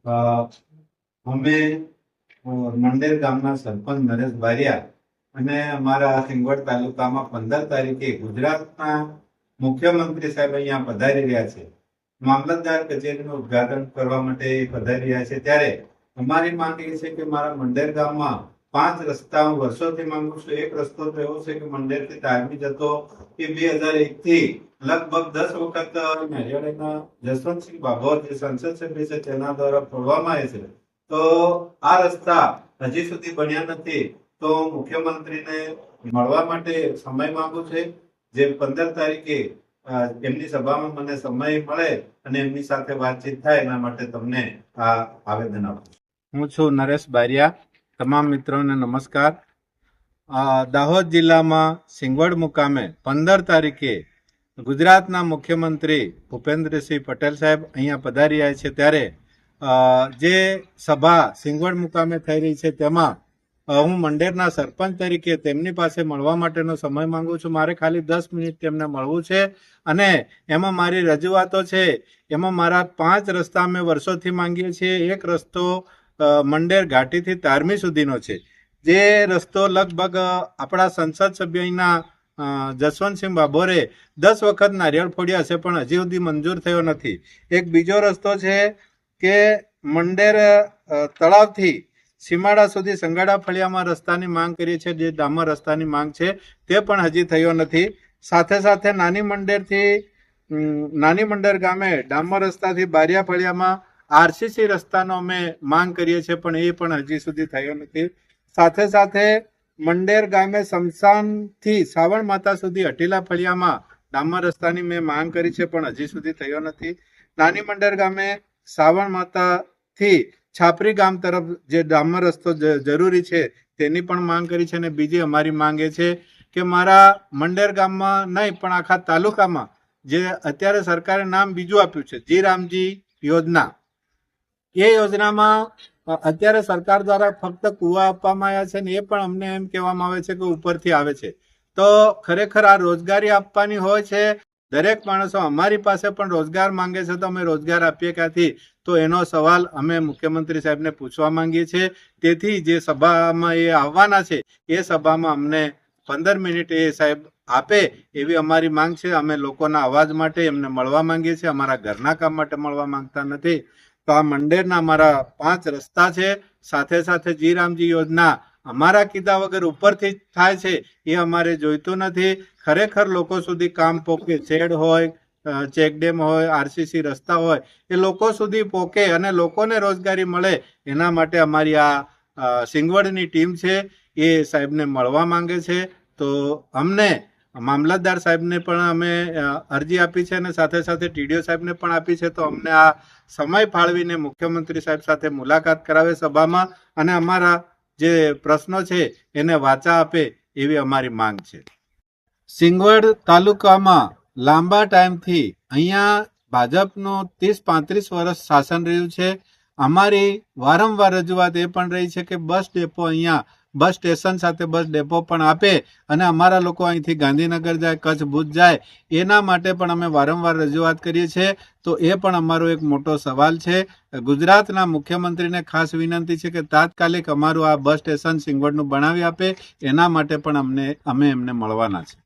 અ, અમે મંડેર ગામના સરપંચ નરેશ બારિયા અને અમારા સિંગવડ તાલુકામાં 15 તારીખે ગુજરાતના મુખ્યમંત્રી સાહેબ અહીંયા પધારી રહ્યા છે. મામલતદાર કચેરીનું ઉદ્ઘાટન કરવા માટે પધારી રહ્યા છે. ત્યારે અમારી માંગ એ છે કે મારા મંડેર ગામમાં 5 રસ્તા હું વર્ષોથી માંગુ છું. એક રસ્તો તો એવો છે કે મંડેરથી તારમી જતો એ 2001 થી લગભગ 10 વખત નારિયેળીના જસવંતસિંહ ભાભોર જે સંસદ સભ્ય છે તેના દ્વારા ખોલવામાં આવે છે. તો આ રસ્તા હજી સુધી બન્યા નથી. તો મુખ્યમંત્રીને મળવા માટે સમય માંગુ છે. જે 15 તારીખે એમની સભામાં મને સમય મળે અને એમની સાથે વાતચીત થાય એના માટે તમને આ આવેદન આપું. હું છું નરેશ બારિયા. તમામ મિત્રોને નમસ્કાર. દાહોદ જિલ્લામાં સિંગવડ મુકામે 15 તારીખે ગુજરાતના મુખ્યમંત્રી ભૂપેન્દ્રસિંહ પટેલ સાહેબ અહીંયા પધારી રહ્યા છે. ત્યારે જે સભા સિંગવડ મુકામે થઈ રહી છે તેમાં હું મંડેરના સરપંચ તરીકે તેમની પાસે મળવા માટેનો સમય માંગુ છું. મારે ખાલી 10 મિનિટ તેમને મળવું છે અને એમાં મારી રજૂઆતો છે. એમાં મારા 5 રસ્તા અમે વર્ષોથી માંગીએ છીએ. એક રસ્તો મંડેર ઘાટીથી તારમી સુધીનો છે. જે રસ્તો લગભગ આપણા સંસદ સભ્યના જસવંતસિંહ ભાભોરે 10 વખત નારિયેળ ફોડ્યા છે પણ હજી સુધી મંજૂર થયો નથી. એક બીજો રસ્તો છે કે મંડેર તળાવથી સીમાડા સુધી સંગાડા ફળિયામાં રસ્તાની માંગ કરી છે. જે ડામર રસ્તાની માંગ છે તે પણ હજી થયો નથી. સાથે સાથે નાની મંડેર ગામે ડામર રસ્તાથી બારિયા ફળિયામાં આરસીસી રસ્તાનો અમે માંગ કરીએ છીએ પણ એ પણ હજી સુધી થયો નથી. સાથે સાથે મંડેર ગામે શમશાનથી સાવણ માતા સુધી અટીલા ફળિયામાં ડામર રસ્તાની મેં માંગ કરી છે પણ હજી સુધી થયો નથી. નાની મંડેર ગામે સાવણ માતાથી છાપરી ગામ તરફ જે ડામર રસ્તો જરૂરી છે તેની પણ માંગ કરી છે. અને બીજી અમારી માંગ એ છે કે મારા મંડેર ગામમાં નહીં પણ આખા તાલુકામાં જે અત્યારે સરકારે નામ બીજું આપ્યું છે જી રામજી યોજના, એ યોજનામાં અત્યારે સરકાર દ્વારા ફક્ત કુવા આપવામાં આવ્યા છે ને એ પણ અમને એમ કહેવામાં આવે છે કે ઉપરથી આવે છે. તો ખરેખર આ રોજગારી આપવાની હોય છે. દરેક માણસો અમારી પાસે પણ રોજગાર માંગે છે તો અમે રોજગાર આપીએ ક્યાંથી? તો એનો સવાલ અમે મુખ્યમંત્રી સાહેબને પૂછવા માંગીએ છીએ. તેથી જે સભામાં એ આવવાના છે એ સભામાં અમને 15 મિનિટ એ સાહેબ આપે એવી અમારી માંગ છે. અમે લોકોના અવાજ માટે એમને મળવા માંગીએ છીએ. અમારા ઘરના કામ માટે મળવા માંગતા નથી. તો આ મંડેરના અમારા 5 રસ્તા છે. સાથે સાથે જી રામજી યોજના અમારા કીધા વગર ઉપરથી થાય છે એ અમારે જોઈતું નથી. ખરેખર લોકો સુધી કામ પોકે, શેડ હોય, ચેકડેમ હોય, આરસીસી રસ્તા હોય, એ લોકો સુધી પોકે અને લોકોને રોજગારી મળે એના માટે અમારી આ સિંગવડની ટીમ છે એ સાહેબને મળવા માંગે છે. તો અમને મામલતદાર સાહેબને પણ અમે અરજી આપી છે અને સાથે સાથે ટીડીઓ સાહેબને પણ આપી છે. તો અમને આ સમય ફાળવીને મુખ્યમંત્રી સાહેબ સાથે મુલાકાત કરાવે સભામાં અને અમારા જે પ્રશ્નો છે એને વાચા આપે એવી અમારી માંગ છે. સિંગવડ તાલુકામાં લાંબા ટાઈમથી અહીંયા ભાજપનું 30-35 વર્ષ શાસન રહ્યું છે. અમારી વારંવાર રજૂઆત એ પણ રહી છે કે બસ ડેપો અહીંયા બસ સ્ટેશન સાથે બસ ડેપો પણ આપે અને અમારા લોકો અહીંથી ગાંધીનગર જાય, કચ્છ, ભુજ જાય એના માટે પણ અમે વારંવાર રજૂઆત કરીએ છીએ. તો એ પણ અમારો એક મોટો સવાલ છે. ગુજરાતના મુખ્યમંત્રીને ખાસ વિનંતી છે કે તાત્કાલિક અમારું આ બસ સ્ટેશન સિંગવડનું બનાવી આપે. એના માટે પણ અમે એમને મળવાના છે.